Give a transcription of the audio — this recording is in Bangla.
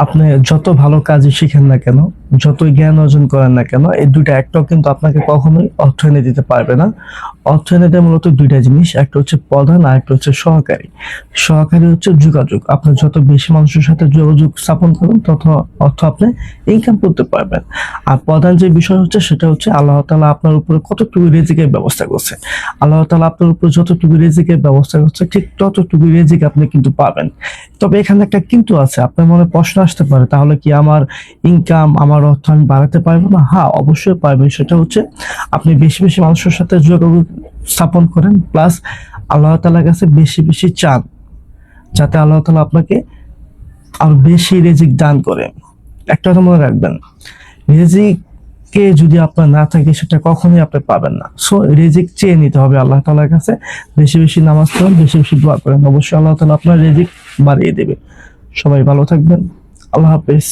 আপনি যত ভালো কাজই শিখেন না কেন, যতই জ্ঞান অর্জন করেন না কেন, এই দুইটা একটাও কিন্তু আপনাকে কখনোই অর্থ এনে দিতে পারবে না। অর্থ এনে দেয় মূলত দুইটা জিনিস, একটা হচ্ছে প্রধান আর একটা হচ্ছে সহকারী। সহকারী হচ্ছে যোগাযোগ। আপনি যত বেশি মানুষের সাথে যোগাযোগ স্থাপন করবেন তত অর্থ আপনি ইনকাম করতে পারবেন। আর প্রধান যে বিষয় হচ্ছে সেটা হচ্ছে আল্লাহ তাআলা আপনার উপরে কতটুকু রিজিকের ব্যবস্থা করছে। আল্লাহ তাআলা আপনার উপরে যতটুকু রিজিকের ব্যবস্থা করছে ঠিক ততটুকু রিজিক আপনি কিন্তু পাবেন। তবে এখানে একটা কিন্তু আছে। আপনার মনে প্রশ্ন আসতে পারে, তাহলে কি আমার ইনকাম, আমার অর্থ আমি বাড়াতে পারবো না? হ্যাঁ, অবশ্যই পারবেন। সেটা হচ্ছে আপনি বেশি বেশি মানুষের সাথে যোগাযোগ স্থাপন করেন, প্লাস আল্লাহ তাআলার কাছে বেশি বেশি চান, যাতে আল্লাহ তাআলা আপনাকে আরো বেশি রিজিক দান করে। একটা কথা মনে রাখবেন, রিজিক কে যদি আপনার না থাকে সেটা কখনোই আপনি পাবেন না। সো রিজিক চেয়ে নিতে হবে আল্লাহ তাআলার কাছে। বেশি বেশি নামাজ পড়েন, বেশি বেশি দোয়া করেন, অবশ্যই আল্লাহ তাআলা আপনার রিজিক বাড়িয়ে দেবে। সবাই ভালো থাকবেন। আল্লাহ হাফেজ।